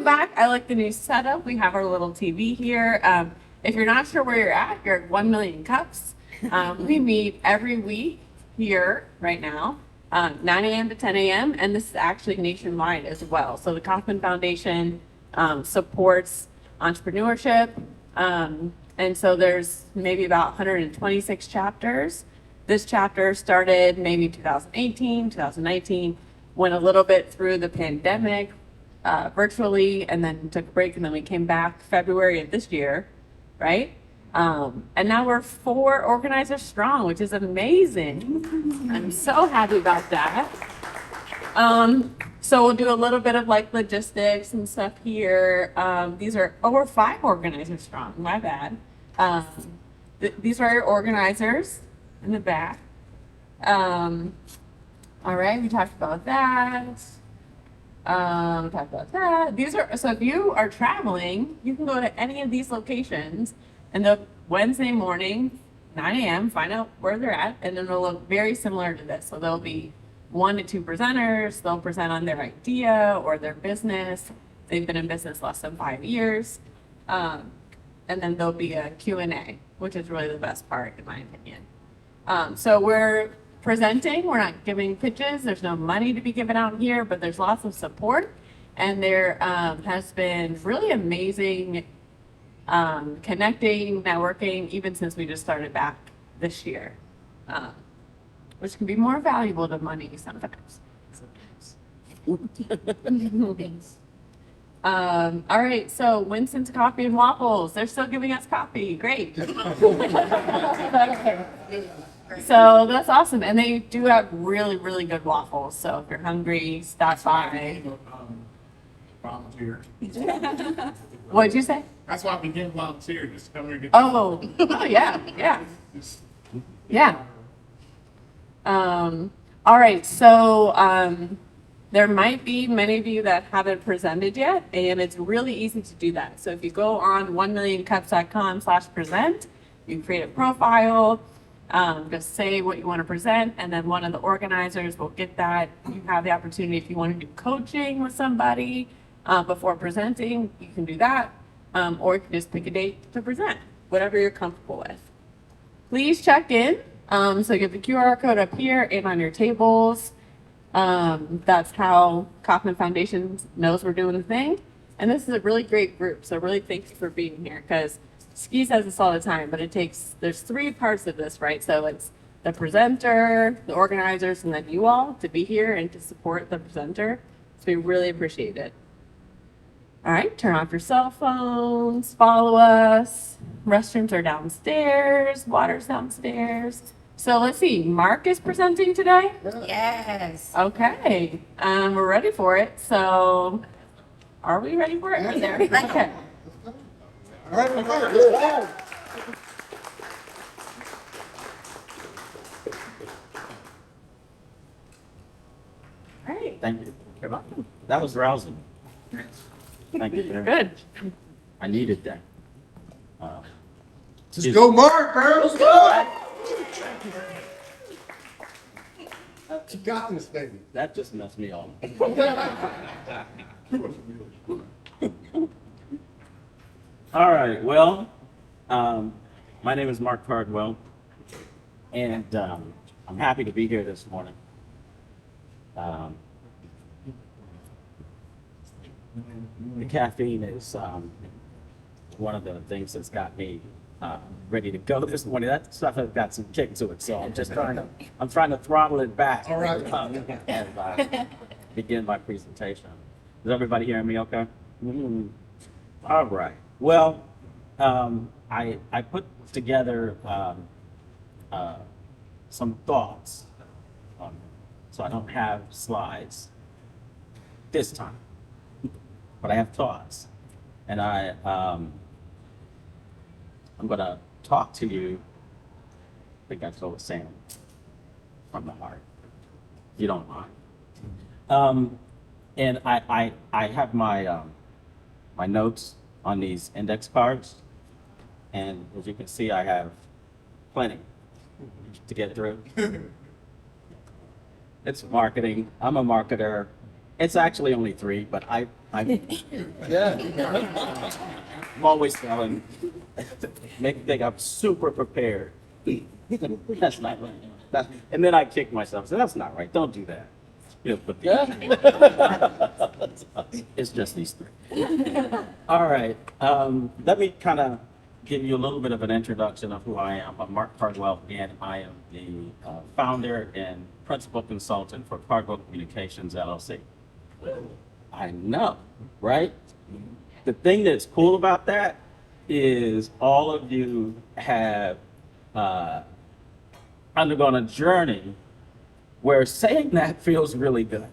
back. I like the new setup. We have our little TV here. If you're not sure where you're at 1 Million Cups. We meet every week here right now, 9 a.m. to 10 a.m. And this is actually nationwide as well. So the Kauffman Foundation supports entrepreneurship. And so there's maybe about 126 chapters. This chapter started maybe 2018, 2019, went a little bit through the pandemic virtually, and then took a break, and then we came back February of this year, right? And now we're 4 organizers strong, which is amazing. I'm so happy about that. So we'll do a little bit of like logistics and stuff here. These are, we're 5 organizers strong, my bad. These are our organizers in the back. All right, we talked about that. These are, so if you are traveling, you can go to any of these locations and the Wednesday morning, 9 a.m., find out where they're at, and then it'll look very similar to this. So there'll be 1 to 2 presenters. They'll present on their idea or their business. They've been in business less than 5 years. And then there'll be a Q&A, which is really the best part, in my opinion. So we're presenting, we're not giving pitches. There's no money to be given out here, but there's lots of support. And there has been really amazing connecting, networking, even since we just started back this year, which can be more valuable than money sometimes. All right, so Winston's Coffee and Waffles, they're still giving us coffee. Great. So that's awesome. And they do have really, really good waffles. So if you're hungry, stop by. Volunteer. What'd you say? That's why we get volunteer, just come here and get. Oh, yeah. All right, so there might be many of you that haven't presented yet, and it's really easy to do that. So if you go on 1millioncups.com/present, you create a profile, just say what you want to present, and then one of the organizers will get that. You have the opportunity, if you want to do coaching with somebody before presenting, you can do that, or you can just pick a date to present, whatever you're comfortable with. Please check in. So you have the QR code up here and on your tables. That's how Kauffman Foundation knows we're doing the thing. And this is a really great group. So really thank you for being here, because Ski says this all the time, but there's 3 parts of this, right? So it's the presenter, the organizers, and then you all to be here and to support the presenter. So we really appreciate it. All right, turn off your cell phones, follow us. Restrooms are downstairs, water's downstairs. So let's see, Mark is presenting today? Yes. Okay, we're ready for it. So are we ready for it? We're there. Okay. All right, All right. Thank you. That was rousing. Thank you. Good. I needed that. just go Mark, bro. Let's go. You got this, baby. That just messed me up. All right. Well, my name is Mark Cardwell, and I'm happy to be here this morning. The caffeine is one of the things that's got me ready to go this morning. That stuff has got some kick to it, so I'm trying to throttle it back. All right. And begin my presentation. Is everybody hearing me okay? Mm-hmm. All right. Well, I put together some thoughts, so I don't have slides this time, but I have thoughts, and I'm going to talk to you. I think I told Sam from the heart. You don't mind. And I have my my notes on these index cards, and as you can see, I have plenty to get through. It's marketing. I'm a marketer. It's actually only 3, but I I'm always telling, make me think I'm super prepared. That's not right. And then I kick myself. So that's not right. Don't do that. But it's just these three. All right. Let me kind of give you a little bit of an introduction of who I am. I'm Mark Cardwell, and I am the founder and principal consultant for Cardwell Communications, LLC. I know, right? The thing that's cool about that is all of you have undergone a journey where saying that feels really good,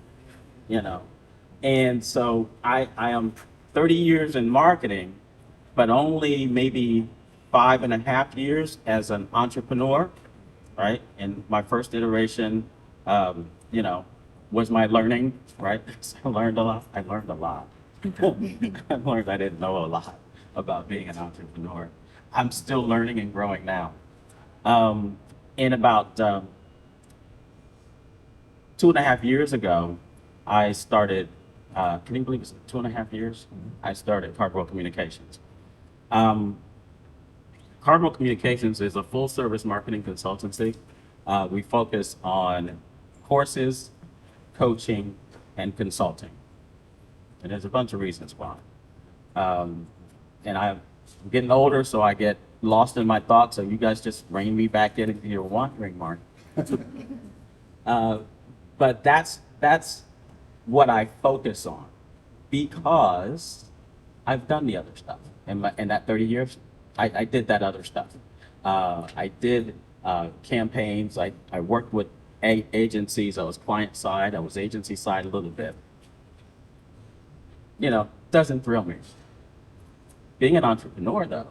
And so I am 30 years in marketing, but only maybe 5.5 years as an entrepreneur, right? And my first iteration, was my learning, right? So I learned a lot. I learned I didn't know a lot about being an entrepreneur. I'm still learning and growing now. In about 2.5 years ago, I started, can you believe it's 2.5 years? I started Cardwell Communications. Cardwell Communications is a full service marketing consultancy. We focus on courses, coaching, and consulting. And there's a bunch of reasons why. And I'm getting older, so I get lost in my thoughts, so you guys just rein me back in if you're wandering, Mark. But that's what I focus on, because I've done the other stuff. In that 30 years, I did that other stuff. I did campaigns. I worked with agencies. I was client side. I was agency side a little bit. Doesn't thrill me. Being an entrepreneur, though,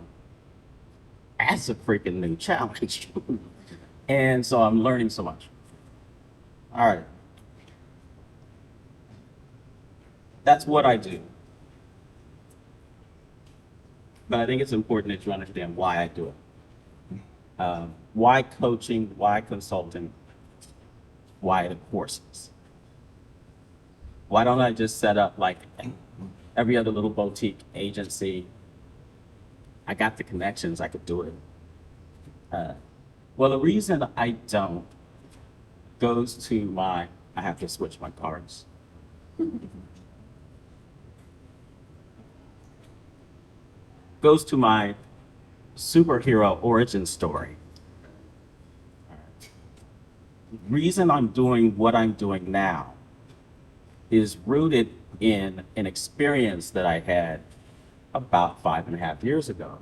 that's a freaking new challenge. And so I'm learning so much. All right. That's what I do. But I think it's important that you understand why I do it. Why coaching, why consulting, why the courses? Why don't I just set up like every other little boutique agency? I got the connections, I could do it. Well, the reason I don't goes to I have to switch my cards. Goes to my superhero origin story. The reason I'm doing what I'm doing now is rooted in an experience that I had about 5.5 years ago,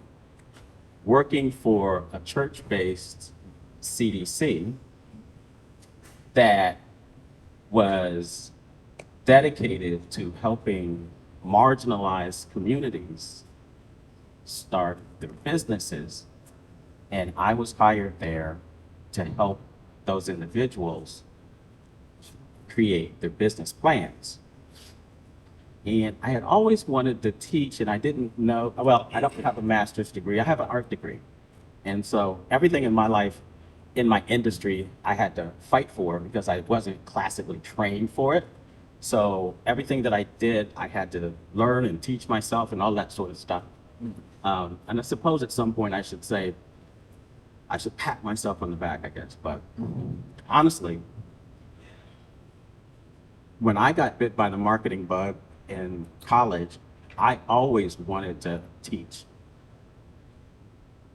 working for a church-based CDC that was dedicated to helping marginalized communities start their businesses. And I was hired there to help those individuals create their business plans. And I had always wanted to teach, and I didn't know, well, I don't have a master's degree, I have an art degree. And so everything in my life, in my industry, I had to fight for because I wasn't classically trained for it. So everything that I did, I had to learn and teach myself and all that sort of stuff. And I suppose at some point I should say, I should pat myself on the back, I guess. But honestly, when I got bit by the marketing bug in college, I always wanted to teach.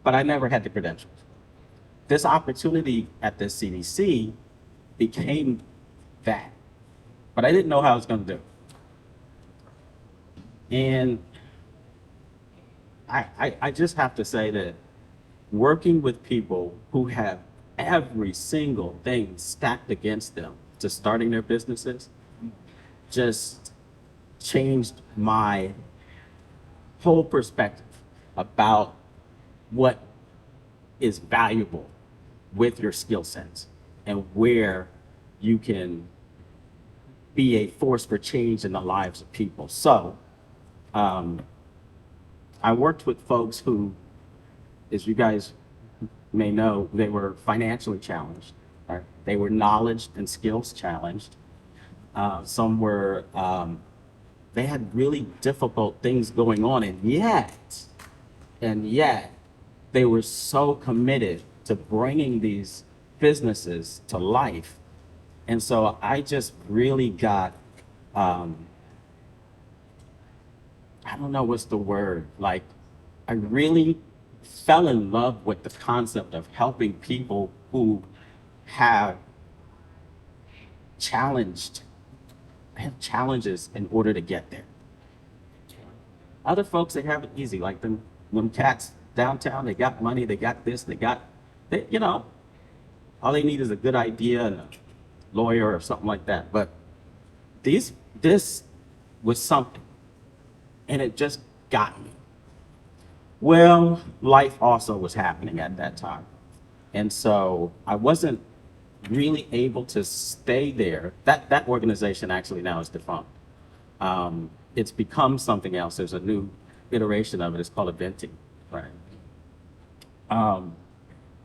But I never had the credentials. This opportunity at the CDC became that. But I didn't know how I was going to do it. And I just have to say that working with people who have every single thing stacked against them to starting their businesses just changed my whole perspective about what is valuable with your skill sets and where you can be a force for change in the lives of people. So I worked with folks who, as you guys may know, they were financially challenged. Right? They were knowledge and skills challenged. Some were they had really difficult things going on, and yet, they were so committed to bringing these businesses to life. And so I just really got, I don't know what's the word, like, I really fell in love with the concept of helping people who have have challenges in order to get there. Other folks, they have it easy, like them cats downtown, they got money, they got this, you know, all they need is a good idea and a lawyer or something like that. But this was something, and it just got me. Well, life also was happening at that time. And so I wasn't really able to stay there. That organization actually now is defunct. It's become something else. There's a new iteration of it. It's called eventing, right?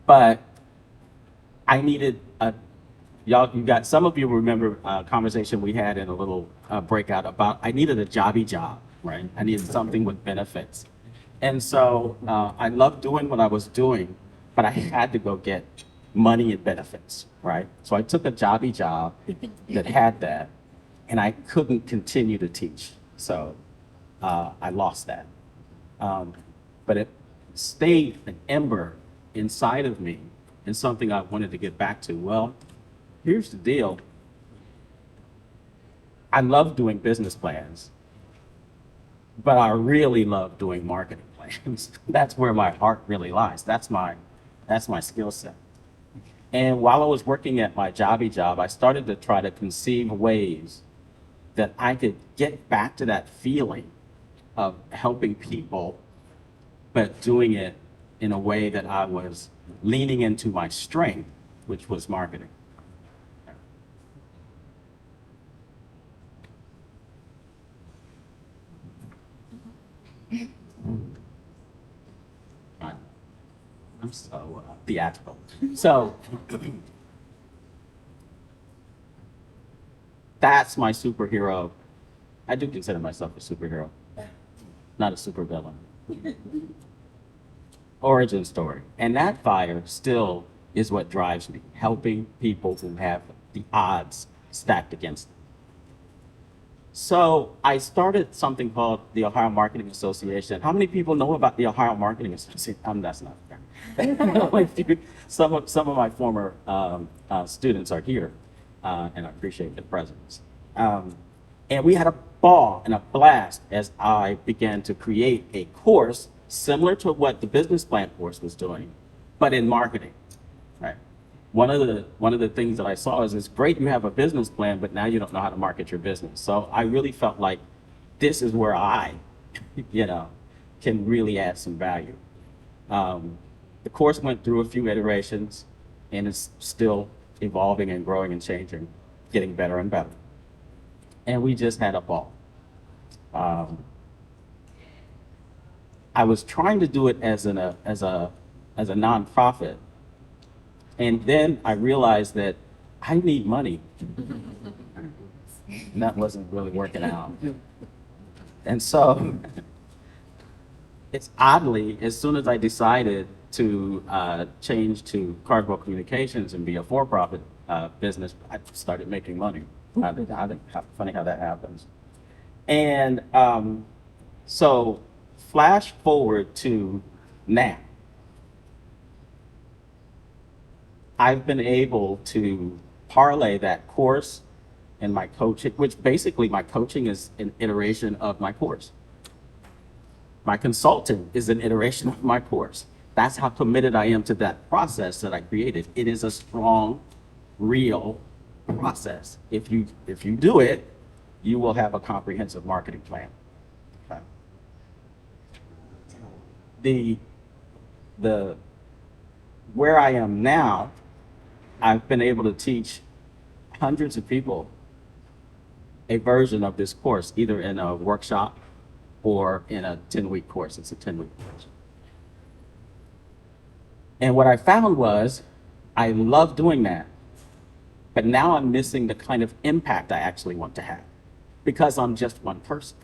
But I needed some of you remember a conversation we had in a little breakout about I needed a jobby job, right? I needed something with benefits. And so I loved doing what I was doing, but I had to go get money and benefits, right? So I took a jobby job that had that, and I couldn't continue to teach. So I lost that. But it stayed an ember inside of me and something I wanted to get back to. Well, here's the deal. I love doing business plans, but I really love doing marketing plans. That's where my heart really lies. That's my skill set. And while I was working at my jobby job, I started to try to conceive ways that I could get back to that feeling of helping people, but doing it in a way that I was leaning into my strength, which was marketing. I'm so theatrical. So that's my superhero. I do consider myself a superhero, not a supervillain. Origin story. And that fire still is what drives me, helping people who have the odds stacked against them. So I started something called the Ohio Marketing Association. How many people know about the Ohio Marketing Association? That's not fair. Some of my former students are here, and I appreciate their presence. And we had a ball and a blast as I began to create a course similar to what the business plan course was doing, but in marketing. Right. One of the things that I saw is it's great you have a business plan, but now you don't know how to market your business. So I really felt like this is where I, can really add some value. The course went through a few iterations, and it's still evolving and growing and changing, getting better and better. And we just had a ball. I was trying to do it as a nonprofit, and then I realized that I need money. And that wasn't really working out. And so it's oddly, as soon as I decided to change to Cardwell Communications and be a for-profit business, I started making money. Funny how that happens. And so flash forward to now. I've been able to parlay that course and my coaching, which basically my coaching is an iteration of my course. My consulting is an iteration of my course. That's how committed I am to that process that I created. It is a strong, real process. If you do it, you will have a comprehensive marketing plan. Okay. Where I am now, I've been able to teach hundreds of people a version of this course, either in a workshop or in a 10-week course. It's a 10-week course. And what I found was I love doing that, but now I'm missing the kind of impact I actually want to have. because I'm just one person.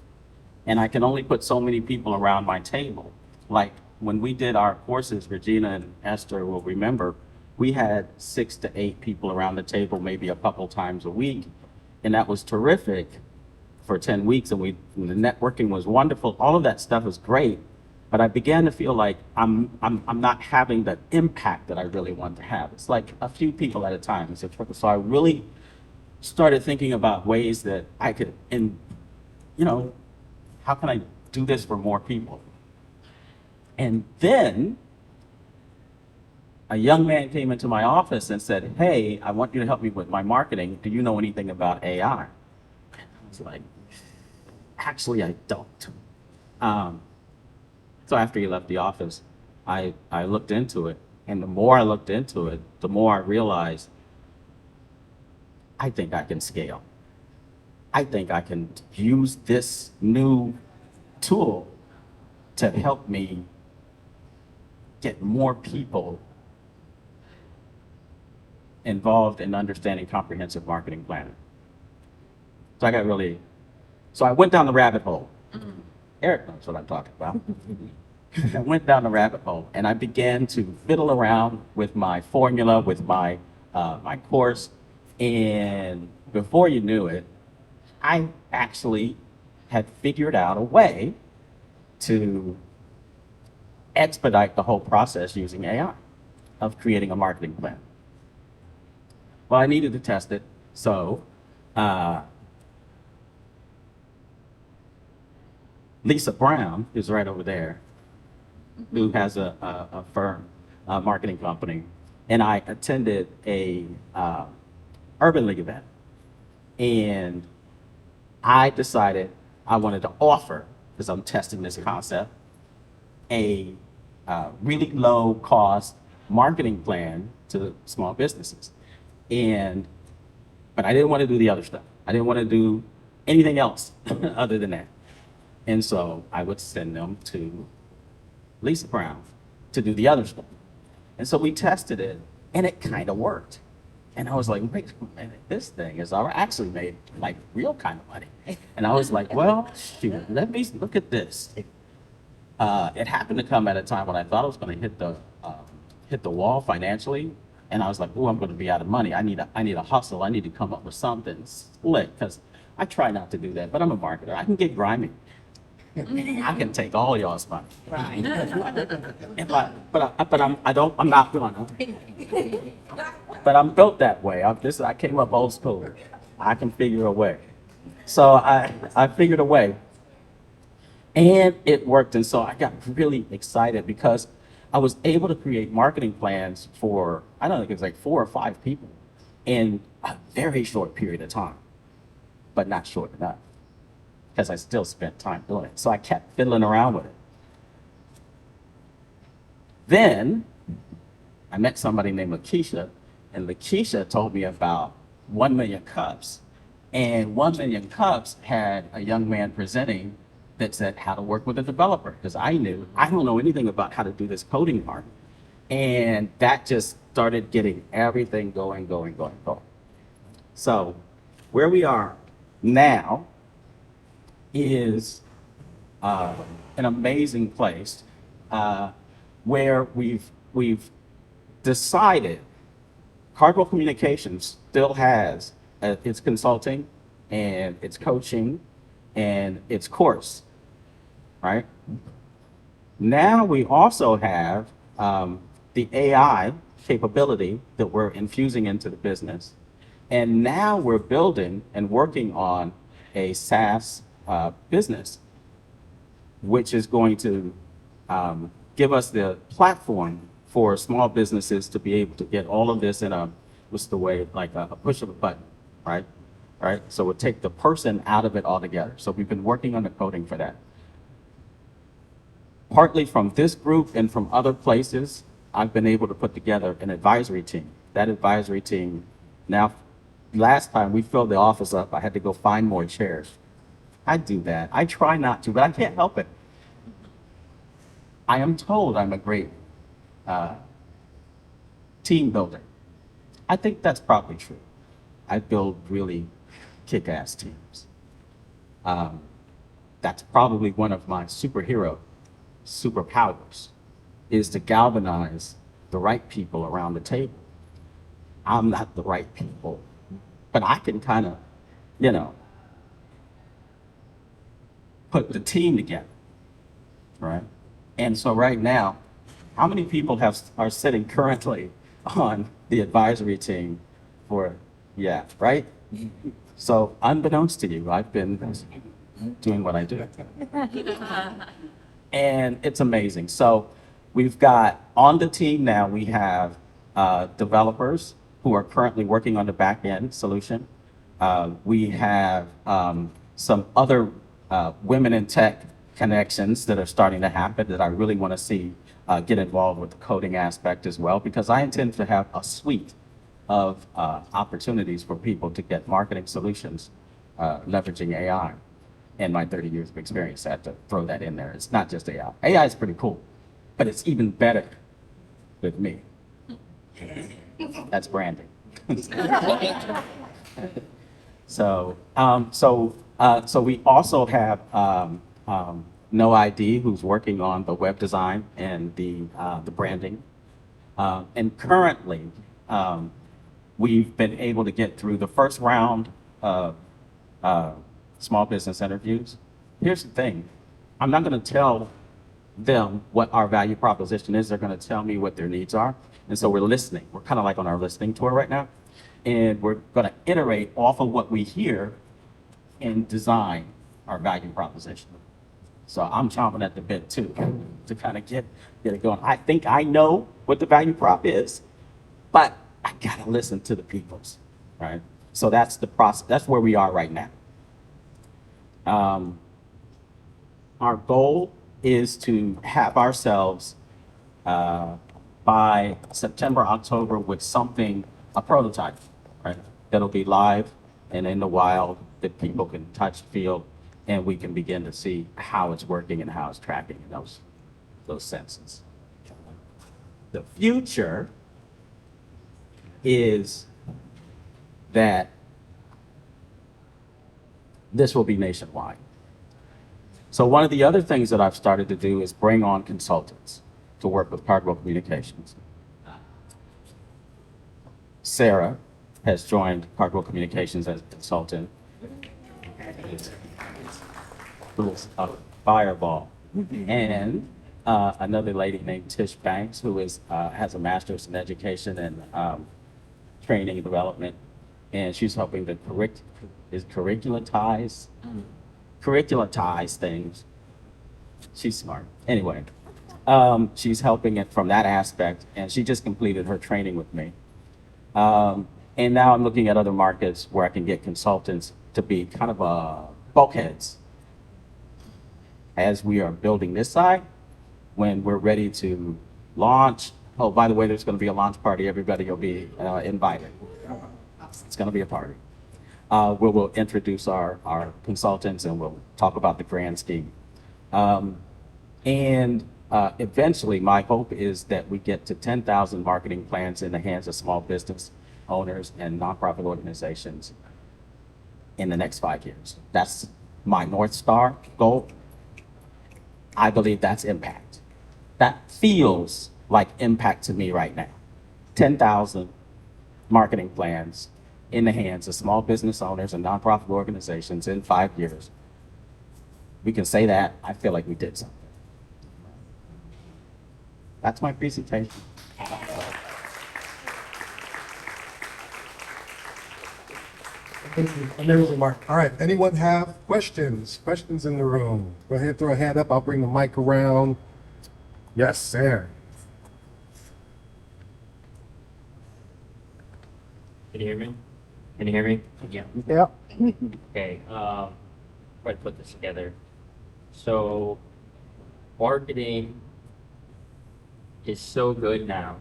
And I can only put so many people around my table. Like when we did our courses, Regina and Esther will remember, we had 6 to 8 people around the table, maybe a couple times a week. And that was terrific for 10 weeks. And the networking was wonderful. All of that stuff was great. But I began to feel like I'm not having the impact that I really want to have. It's like a few people at a time. So I really started thinking about ways that I could, how can I do this for more people? And then a young man came into my office and said, hey, I want you to help me with my marketing. Do you know anything about AI? I was like, actually, I don't. So after he left the office, I looked into it. And the more I looked into it, the more I realized, I think I can scale. I think I can use this new tool to help me get more people involved in understanding comprehensive marketing planning. So I went down the rabbit hole. Eric knows what I'm talking about. I went down the rabbit hole and I began to fiddle around with my formula, with my course. And before you knew it, I actually had figured out a way to expedite the whole process using AI of creating a marketing plan. Well, I needed to test it, so Lisa Brown is right over there, who has a firm, a marketing company, and I attended a Urban League event, and I decided I wanted to offer, because I'm testing this concept, a really low cost marketing plan to small businesses. But I didn't want to do the other stuff. I didn't want to do anything else other than that. And so I would send them to Lisa Brown to do the other stuff. And so we tested it and it kind of worked. And I was like, wait a minute, this thing is actually made like real kind of money. And I was like, well, shoot, let me look at this. It happened to come at a time when I thought I was going to hit the wall financially. And I was like, oh, I'm going to be out of money. I need a hustle. I need to come up with something slick, because I try not to do that, but I'm a marketer. I can get grimy. I can take all y'all's money. Right. I'm not gonna. But I'm built that way. I came up old school. I can figure a way. So I figured a way, and it worked. And so I got really excited because I was able to create marketing plans for, I don't think it was like 4 or 5 people in a very short period of time, but not short enough, because I still spent time doing it. So I kept fiddling around with it. Then I met somebody named Lakeisha, and Lakeisha told me about 1MillionCups. And 1MillionCups had a young man presenting that said how to work with a developer, because I don't know anything about how to do this coding part. And that just started getting everything going. So where we are now is an amazing place where we've decided Cardwell Communications still has its consulting and its coaching and its course, right? Now we also have the AI capability that we're infusing into the business. And now we're building and working on a SaaS business, which is going to give us the platform for small businesses to be able to get all of this in a push of a button, right? Right? So we'll take the person out of it altogether. So we've been working on the coding for that. Partly from this group and from other places, I've been able to put together an advisory team. That advisory team, now, last time we filled the office up, I had to go find more chairs. I do that. I try not to, but I can't help it. I am told I'm a great team builder. I think that's probably true. I build really kick-ass teams. That's probably one of my superpowers, is to galvanize the right people around the table. I'm not the right people, but I can kind of, you know, put the team together, right? And so right now, how many people are sitting currently on the advisory team for, yeah, right? So unbeknownst to you, I've been doing what I do. And it's amazing. So we've got, on the team now, we have developers who are currently working on the back end solution. We have some other women in tech connections that are starting to happen that I really want to see get involved with the coding aspect as well, because I intend to have a suite of opportunities for people to get marketing solutions leveraging AI. And my 30 years of experience, I had to throw that in there. It's not just AI. AI is pretty cool, but it's even better with me. That's branding. So we also have No ID, who's working on the web design and the branding. And currently, we've been able to get through the first round of small business interviews. Here's the thing. I'm not going to tell them what our value proposition is. They're going to tell me what their needs are. And so we're listening. We're kind of like on our listening tour right now. And we're going to iterate off of what we hear and design our value proposition. So I'm chomping at the bit too, to kind of get it going. I think I know what the value prop is, but I got to listen to the people's, right? So that's the process. That's where we are right now. Our goal is to have ourselves by September, October with something, a prototype, right? That'll be live and in the wild that people can touch, feel, and we can begin to see how it's working and how it's tracking in those senses. The future is that this will be nationwide. So one of the other things that I've started to do is bring on consultants to work with Cardwell Communications. Sarah has joined Cardwell Communications as a consultant. Little fireball. And another lady named Tish Banks, who has a master's in education and training and development. And she's helping to curriculatize things. She's smart. Anyway, she's helping it from that aspect, and she just completed her training with me. And now I'm looking at other markets where I can get consultants to be kind of bulkheads as we are building this side. When we're ready to launch, oh, by the way, there's going to be a launch party. Everybody will be invited. It's going to be a party. We'll introduce our consultants and we'll talk about the grand scheme. Eventually, my hope is that we get to 10,000 marketing plans in the hands of small business owners and nonprofit organizations in the next 5 years. That's my North Star goal. I believe that's impact. That feels like impact to me right now. 10,000 marketing plans in the hands of small business owners and nonprofit organizations in 5 years. We can say that. I feel like we did something. That's my presentation. Amazing, Mark. All right, anyone have questions? Questions in the room? Go ahead, throw a hand up. I'll bring the mic around. Yes, sir. Can you hear me? Can you hear me? Yeah. Yeah. Okay, try to put this together. So, marketing is so good now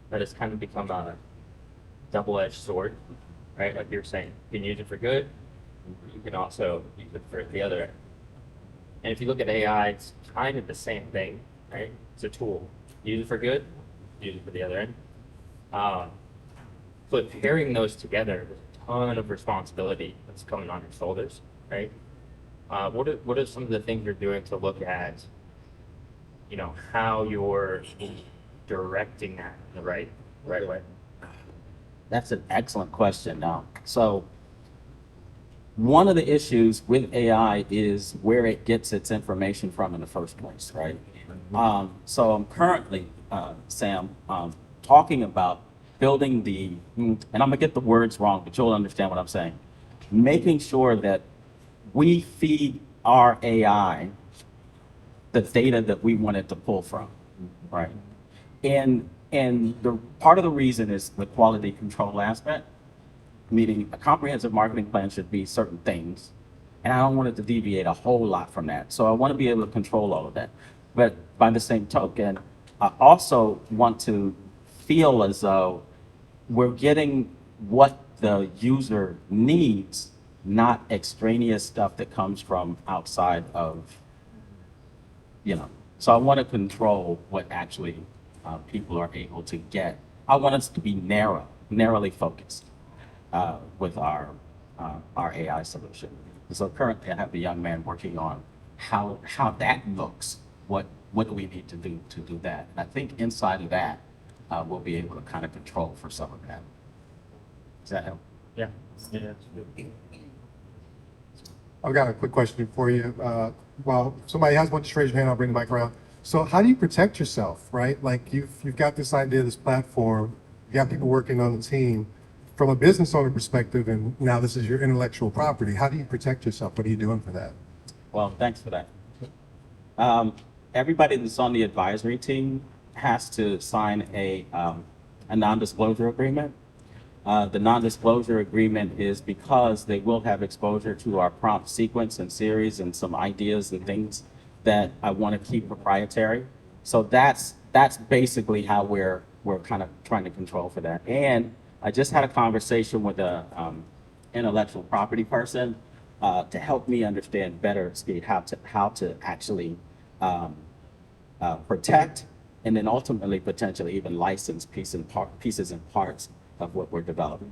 that it's kind of become a double-edged sword, right? Like you're saying, you can use it for good, you can also use it for the other end. And if you look at AI, it's kind of the same thing, right? It's a tool. Use it for good, use it for the other end. But pairing those together, there's a ton of responsibility that's coming on your shoulders, right? what are some of the things you're doing to look at, how you're directing that in the right way? That's an excellent question. Now, so one of the issues with AI is where it gets its information from in the first place, right? So I'm currently, Sam, talking about building and I'm gonna get the words wrong, but you'll understand what I'm saying. Making sure that we feed our AI the data that we want it to pull from, right? And the part of the reason is the quality control aspect, meaning a comprehensive marketing plan should be certain things, and I don't want it to deviate a whole lot from that. So I want to be able to control all of that. But by the same token, I also want to feel as though we're getting what the user needs, not extraneous stuff that comes from outside of, So I want to control what actually people are able to get. I want us to be narrowly focused with our AI solution. So currently I have a young man working on how that looks. What do we need to do that? And I think inside of that, we'll be able to kind of control for some of that. Does that help? Yeah. That's good. I've got a quick question for you. Well, if somebody has one, just raise your hand, I'll bring the mic around. So how do you protect yourself, right? Like you've got this idea, this platform, you got people working on the team. From a business owner perspective, and now this is your intellectual property, how do you protect yourself? What are you doing for that? Well, thanks for that. Everybody that's on the advisory team has to sign a non-disclosure agreement. The non-disclosure agreement is because they will have exposure to our prompt sequence and series and some ideas and things that I want to keep proprietary. So that's basically how we're kind of trying to control for that. And I just had a conversation with a intellectual property person to help me understand better, Speed, how to actually protect and then ultimately potentially even license pieces and parts of what we're developing.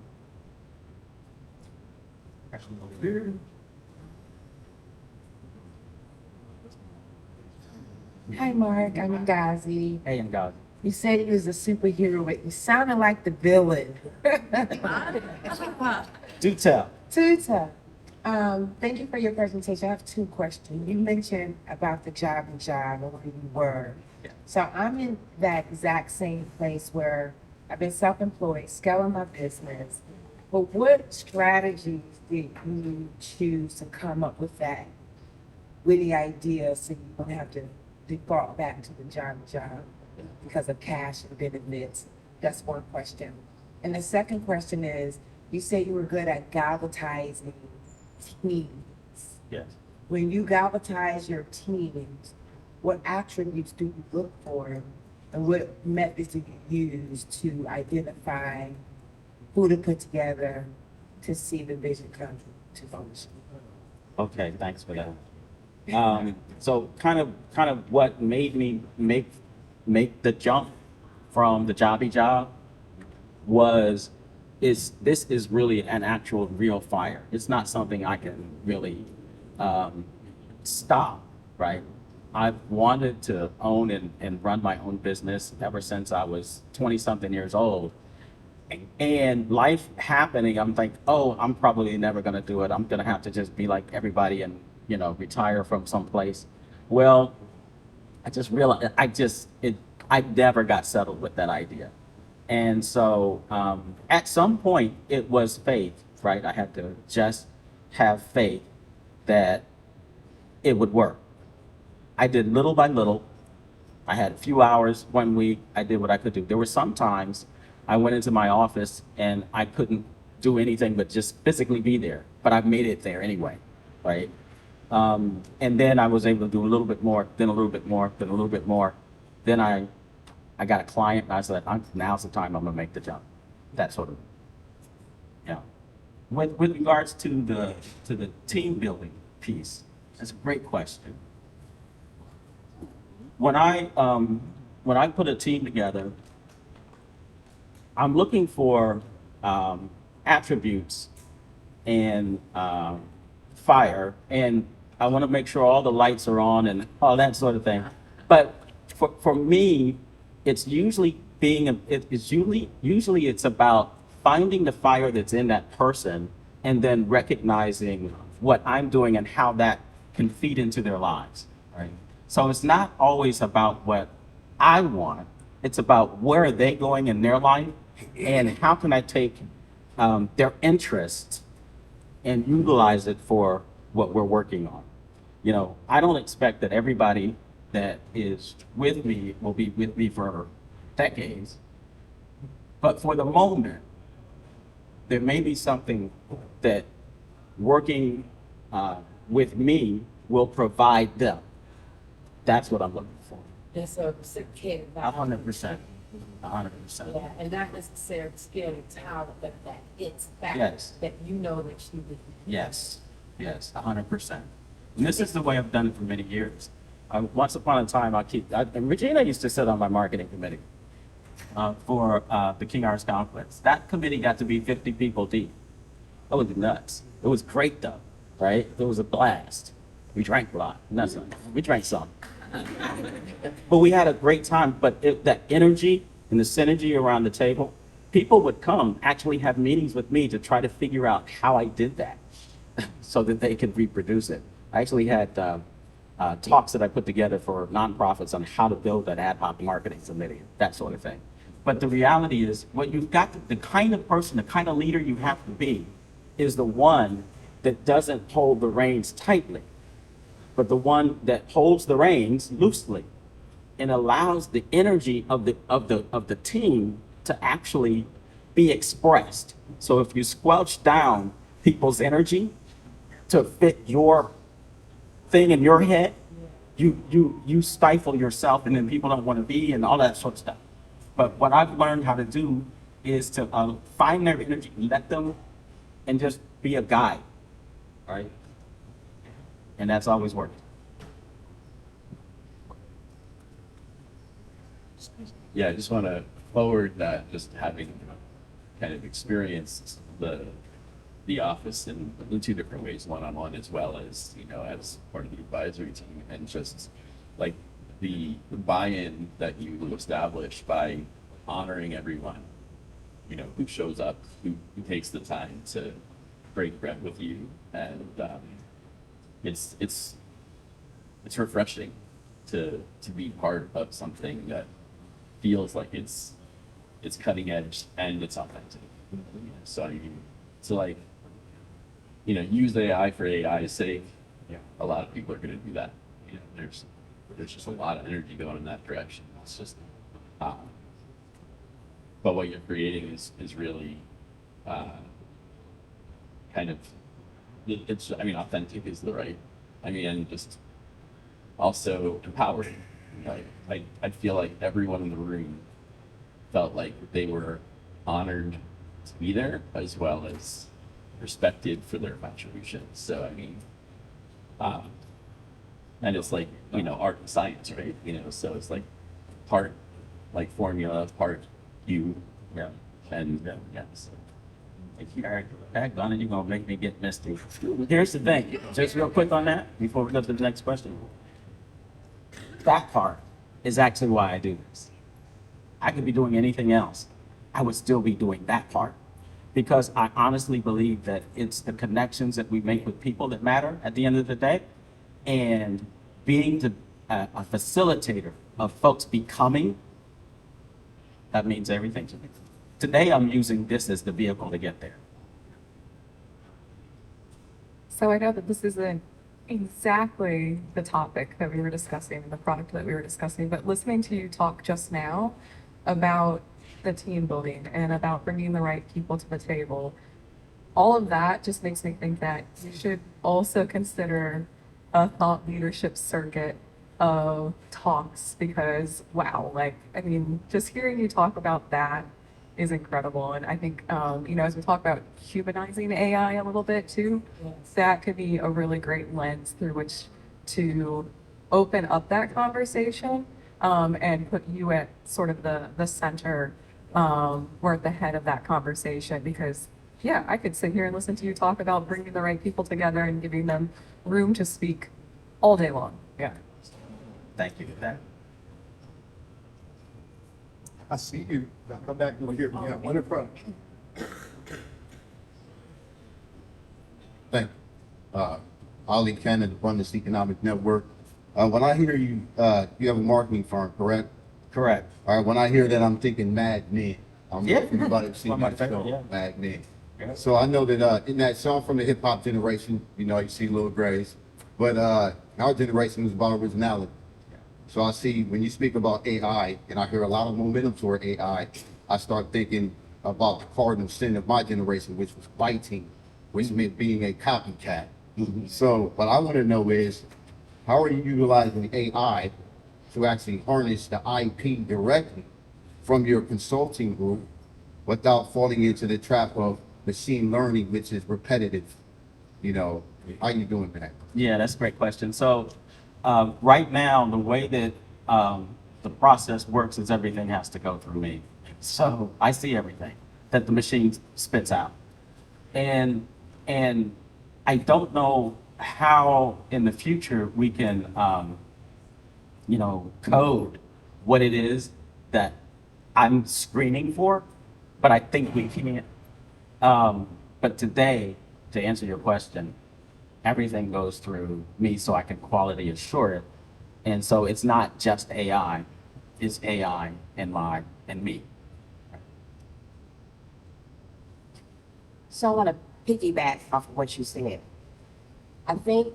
Hi, Mark. I'm Ngazi. Hey, and God. You said you was a superhero, but you sounded like the villain. Do tell. Tuta, thank you for your presentation. I have two questions. You mentioned about the job and where you were. Yeah. So I'm in that exact same place where I've been self-employed, scaling my business. But what strategies did you choose to come up with that witty idea so you don't have to default back to the job because of cash and benefits? That's one question. And the second question is, you said you were good at galvanizing teams. Yes. When you galvanize your teams, what attributes do you look for and what methods do you use to identify who to put together to see the vision come to function? Okay, thanks for that. So kind of what made me make the jump from the job this is really an actual real fire. It's not something I can really stop, right? I've wanted to own and run my own business ever since I was 20-something years old. And life happening, I'm like, oh, I'm probably never gonna do it. I'm gonna have to just be like everybody and, retire from someplace. Well, I just realized I never got settled with that idea. And so at some point it was faith, right? I had to just have faith that it would work. I did little by little. I had a few hours one week. I did what I could do. There were some times I went into my office and I couldn't do anything but just physically be there, but I made it there anyway, right? And then I was able to do a little bit more, then a little bit more, then a little bit more. Then I got a client and I said, now's the time I'm gonna make the jump. That sort of, With regards to the team building piece, that's a great question. When I put a team together, I'm looking for attributes and fire and I want to make sure all the lights are on and all that sort of thing. But for me, it's usually usually it's about finding the fire that's in that person and then recognizing what I'm doing and how that can feed into their lives, right? So it's not always about what I want. It's about where are they going in their life and how can I take their interests and utilize it for what we're working on. You know, I don't expect that everybody that is with me will be with me for decades, but for the moment, there may be something that working with me will provide them. That's what I'm looking for. And so scared about 100%. 100%. yeah, and not necessarily scared and talent, but that it's fact Yes. that you know that you would. Yes, 100%. And this is the way I've done it for many years. Once upon a time, and Regina used to sit on my marketing committee for the King Arts Conference. That committee got to be 50 people deep. That was nuts. It was great though, right? It was a blast. We drank a lot. We drank some. But we had a great time. But that energy and the synergy around the table, people would come, actually have meetings with me to try to figure out how I did that so that they could reproduce it. I actually had talks that I put together for nonprofits on how to build an ad hoc marketing committee, that sort of thing. But the reality is, what you've got, the kind of person, the kind of leader you have to be is the one that doesn't hold the reins tightly, but the one that holds the reins loosely and allows the energy of the team to actually be expressed. So if you squelch down people's energy to fit your thing in your head, you stifle yourself, and then people don't want to be and all that sort of stuff. But what I've learned how to do is to find their energy, let them, and just be a guide, right? And that's always worked. Yeah, I just want to forward that, just having kind of experienced the office in the two different ways, one-on-one as well as, you know, as part of the advisory team, and just like the buy-in that you establish by honoring everyone, you know, who shows up, who takes the time to break bread with you, and it's refreshing to be part of something that feels like it's cutting edge and it's authentic. So I mean, to like, you know, use AI for AI's sake. Yeah, a lot of people are going to do that. You know, there's just a lot of energy going in that direction. It's just, but what you're creating is really kind of, it's, I mean, authentic is the right, I mean, and just also empowering. Like, I feel like everyone in the room felt like they were honored to be there, as well as respected for their contributions. So, I mean, and it's like, you know, art and science, right? You know, so it's like part like formula, part you, Yeah. and Yeah. So, if you are back on it, you're gonna make me get misty. Here's the thing, just real quick on that before we go to the next question. That part is actually why I do this. I could be doing anything else. I would still be doing that part, because I honestly believe that it's the connections that we make with people that matter at the end of the day, and being a facilitator of folks becoming, that means everything to me. Today, I'm using this as the vehicle to get there. So I know that this isn't exactly the topic that we were discussing, the product that we were discussing, but listening to you talk just now about the team building and about bringing the right people to the table, all of that just makes me think that you should also consider a thought leadership circuit of talks, because wow, like, I mean, just hearing you talk about that is incredible. And I think, you know, as we talk about humanizing AI a little bit too, that could be a really great lens through which to open up that conversation, and put you at sort of the center, or at the head of that conversation. Because yeah, I could sit here and listen to you talk about bringing the right people together and giving them room to speak all day long. Yeah. Thank you for that. I see you. Now come back over here. Yeah, one in front. Thank you. Ollie Cannon, Abundance Economic Network. When I hear you, you have a marketing firm, correct? Correct. All right, when I hear that, I'm thinking Mad Men. I'm Yeah. everybody see One of my that favorite, show, yeah. Mad Men. Yeah. So I know that in that song from the hip hop generation, you know, you see Lil Grace, but our generation was about originality. So I see when you speak about AI, and I hear a lot of momentum toward AI, I start thinking about the cardinal sin of my generation, which was biting, which meant being a copycat. So what I want to know is, how are you utilizing AI to actually harness the IP directly from your consulting group without falling into the trap of machine learning, which is repetitive? You know, how are you doing that? Yeah, that's a great question. So right now, the way that the process works is everything has to go through me. So I see everything that the machine spits out. And I don't know how in the future we can, code what it is that I'm screening for, but I think we can. But today, to answer your question, everything goes through me so I can quality assure it. And so it's not just AI, it's AI and me. So I want to piggyback off of what you said. I think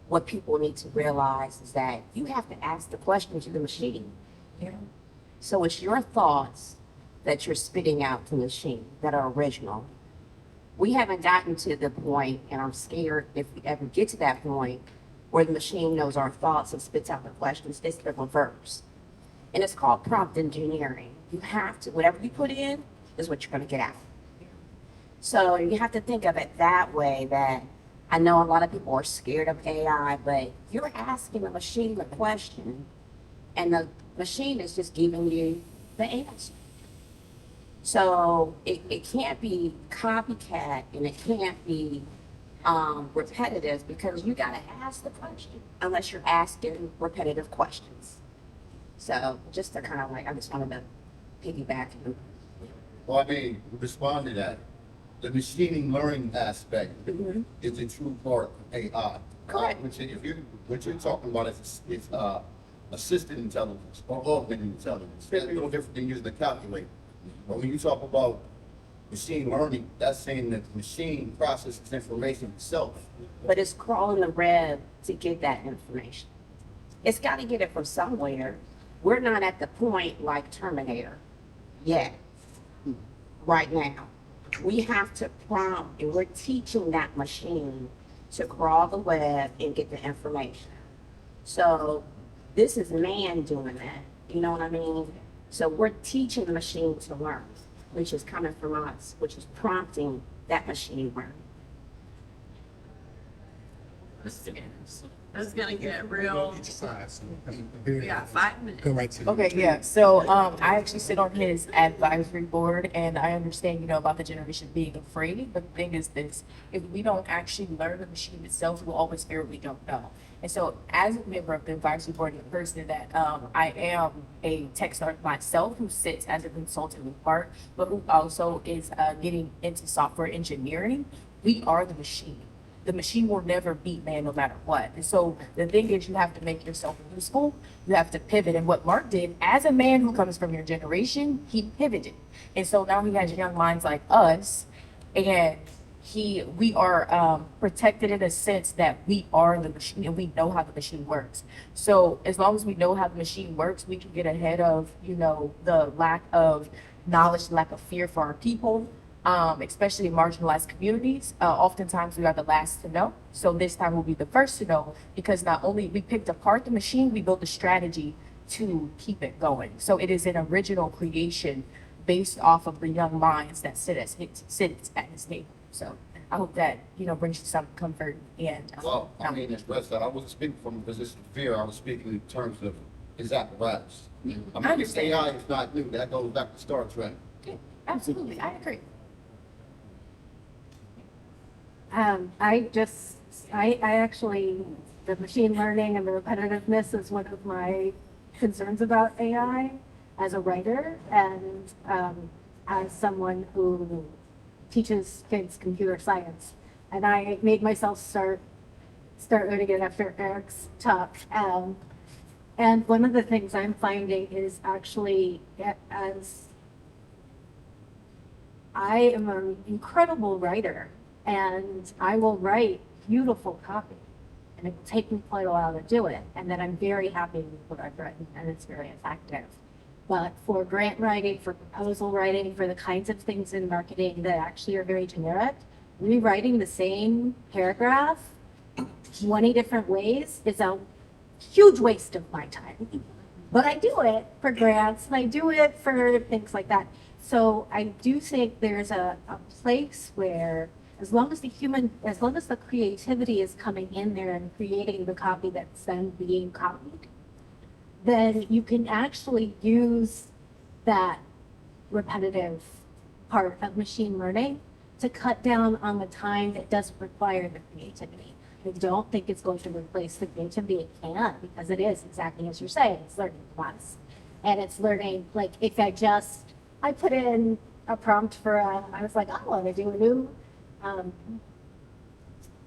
what people need to realize is that you have to ask the question to the machine. So it's your thoughts that you're spitting out to the machine that are original. We haven't gotten to the point, and I'm scared if we ever get to that point, where the machine knows our thoughts and spits out the questions. It's the reverse. And it's called prompt engineering. You have to, whatever you put in is what you're going to get out. So you have to think of it that way, that I know a lot of people are scared of AI, but you're asking the machine a question and the machine is just giving you the answer. So it can't be copycat and it can't be repetitive, because you got to ask the question unless you're asking repetitive questions. So just to kind of I just wanted to piggyback. Well, I mean, respond to that. The machine learning aspect is a true part of AI. Correct. What you're talking about is assisted intelligence or augmented intelligence. It's a little different than using a calculator. But when you talk about machine learning, that's saying that the machine processes information itself. But it's crawling the web to get that information. It's got to get it from somewhere. We're not at the point like Terminator yet, right now. We have to prompt, and we're teaching that machine to crawl the web and get the information. So this is man doing that, you know what I mean? So we're teaching the machine to learn, which is coming from us, which is prompting that machine learn. This is gonna get real. We got 5 minutes. Go right to you. Okay, yeah. So I actually sit on his advisory board, and I understand, about the generation being afraid. But the thing is this: if we don't actually learn the machine itself, we'll always fear what we don't know. And so, as a member of the advisory board, and a person that I am a tech startup myself, who sits as a consultant with part, but who also is getting into software engineering, we are the machine. The machine will never beat man no matter what. And so the thing is, you have to make yourself useful. You have to pivot. And what Mark did, as a man who comes from your generation, he pivoted. And so now he has young minds like us, and we are protected in a sense that we are the machine and we know how the machine works. So as long as we know how the machine works, we can get ahead of, the lack of knowledge, lack of fear for our people. Especially in marginalized communities. Oftentimes we are the last to know. So this time we'll be the first to know, because not only we picked apart the machine, we built a strategy to keep it going. So it is an original creation based off of the young minds that sit at his table. So I hope that, brings you some comfort and. Well, I mean, express that. I wasn't speaking from a position of fear. I was speaking in terms of his apparatus. I mean, understand. AI is not new. That goes back to Star Trek. Yeah, absolutely, I agree. I just I actually, the machine learning and the repetitiveness is one of my concerns about AI as a writer and as someone who teaches kids computer science. And I made myself start learning it after Eric's talk. And one of the things I'm finding is actually, as I am an incredible writer, and I will write beautiful copy, and it will take me quite a while to do it. And then I'm very happy with what I've written, and it's very effective. But for grant writing, for proposal writing, for the kinds of things in marketing that actually are very generic, rewriting the same paragraph 20 different ways is a huge waste of my time. But I do it for grants and I do it for things like that. So I do think there's a place where as long as the creativity is coming in there and creating the copy that's then being copied, then you can actually use that repetitive part of machine learning to cut down on the time that doesn't require the creativity. I don't think it's going to replace the creativity. It can, because it is exactly as you're saying. It's learning from us. And it's learning, like, if I put in a prompt I was like, I want to do a new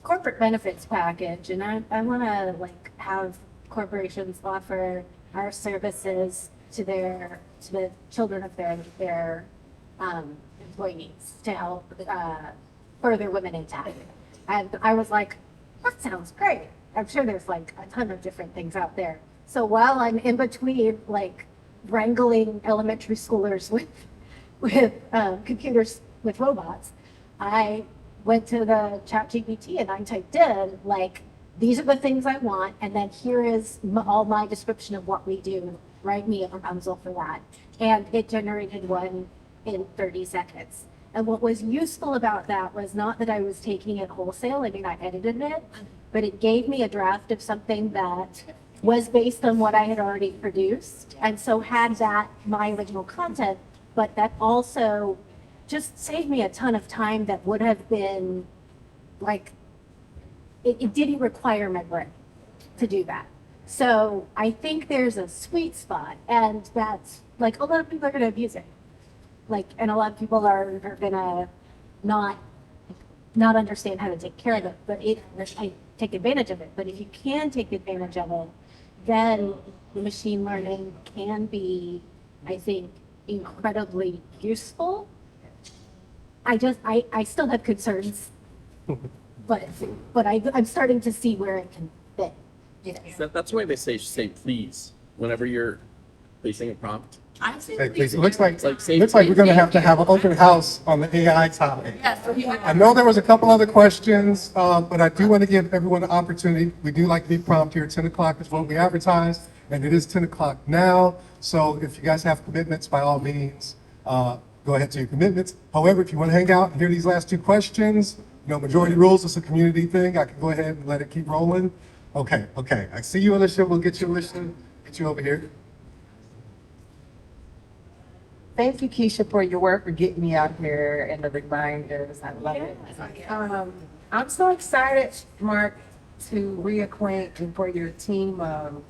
corporate benefits package. And I want to, like, have corporations offer our services to the children of their employees to help further women in tech. And I was like, that sounds great. I'm sure there's like a ton of different things out there. So while I'm in between like wrangling elementary schoolers with computers, with robots, I went to the ChatGPT and I typed in like, these are the things I want, and then here is all my description of what we do. Write me a proposal for that. And it generated one in 30 seconds. And what was useful about that was not that I was taking it wholesale. I mean, I edited it, but it gave me a draft of something that was based on what I had already produced. And so had that my original content, but that also just saved me a ton of time that would have been like, it didn't require my brain to do that. So I think there's a sweet spot, and that's like a lot of people are going to abuse it. Like, and a lot of people are gonna not understand how to take care of it, but take advantage of it. But if you can take advantage of it, then machine learning can be, I think, incredibly useful. I still have concerns, but I'm starting to see where it can fit. That's why they say please whenever you're placing a prompt. Hey, please, it looks like say we're gonna have to have an open house on the AI topic. I know there was a couple other questions, but I do want to give everyone an opportunity. We do like to be prompt here. 10 o'clock is what we advertise, and it is 10 o'clock now. So if you guys have commitments, by all means, go ahead to your commitments. However, if you want to hang out and hear these last two questions, majority rules, it's a community thing. I can go ahead and let it keep rolling. Okay. I see you, Alicia. We'll get you, Alicia. Get you over here. Thank you, Keisha, for your work, for getting me out here and the reminders. I love it. I'm so excited, Mark, to reacquaint and for your team of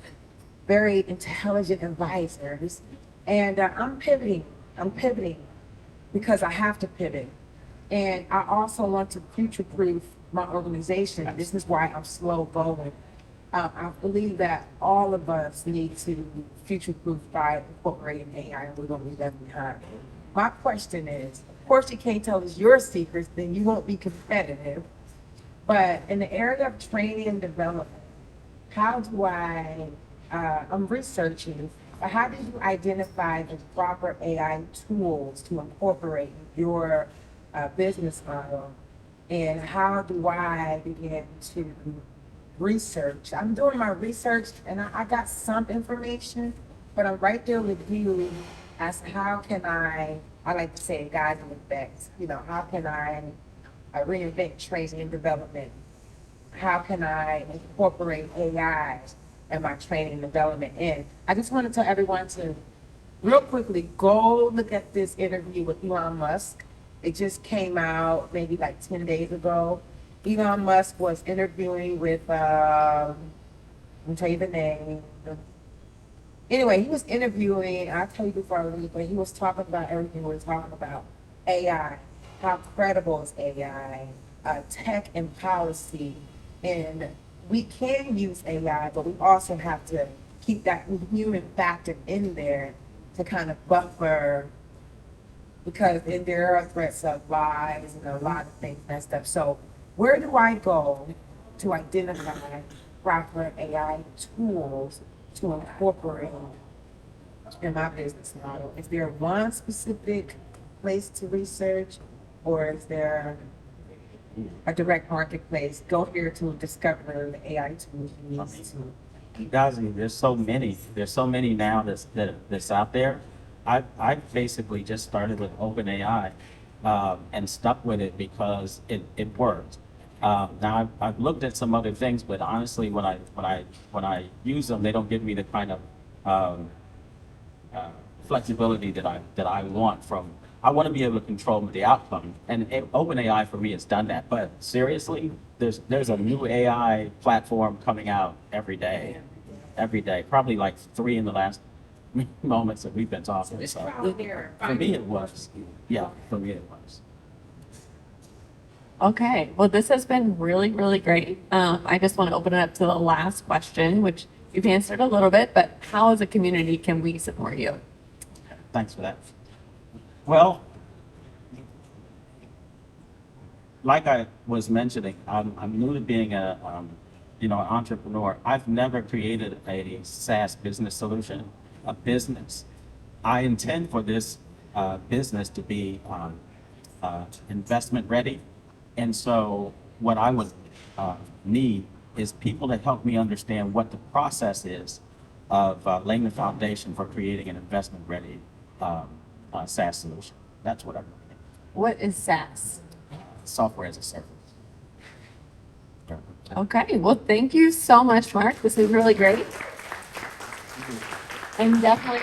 very intelligent advisors. And I'm pivoting because I have to pivot. And I also want to future-proof my organization. This is why I'm slow going. I believe that all of us need to future-proof by incorporating AI, and we're going to be left behind. My question is, of course you can't tell us your secrets, then you won't be competitive. But in the area of training and development, how do I'm researching, but how do you identify the proper AI tools to incorporate your business model? And how do I begin to research? I'm doing my research and I got some information, but I'm right there with you as how can I like to say guide and effect, how can I reinvent training and development? How can I incorporate AI in my training and development? And I just want to tell everyone to real quickly go look at this interview with Elon Musk. It just came out maybe like 10 days ago. Elon Musk was interviewing with, I'll tell you the name. Anyway, he was interviewing, I'll tell you before I leave, but he was talking about everything we were talking about. AI, how credible is AI, tech and policy. And we can use AI, but we also have to keep that human factor in there to kind of buffer, because there are threats of lies and a lot of things messed up. So where do I go to identify proper AI tools to incorporate in my business model? Is there one specific place to research, or is there a direct marketplace? Go here to discover the AI tools you need to. Guys, there's so many. There's so many now that's out there. I basically just started with OpenAI and stuck with it because it worked. Now I've looked at some other things, but honestly, when I use them, they don't give me the kind of flexibility that I want from. I want to be able to control the outcome, and OpenAI for me has done that. But seriously, there's a new AI platform coming out every day, probably like 3 in the last moments that we've been talking. It's So probably there. for me, it was. Yeah, for me, it was. Okay, well, this has been really, really great. I just want to open it up to the last question, which you've answered a little bit, but how as a community can we support you? Thanks for that. Well, like I was mentioning, I'm new to being an entrepreneur. I've never created a SaaS business solution, a business. I intend for this business to be investment ready. And so what I would need is people to help me understand what the process is of laying the foundation for creating an investment ready SaaS solution. That's what I'm looking at. What is SaaS? Software as a service. Okay, well, thank you so much, Mark. This is really great. And definitely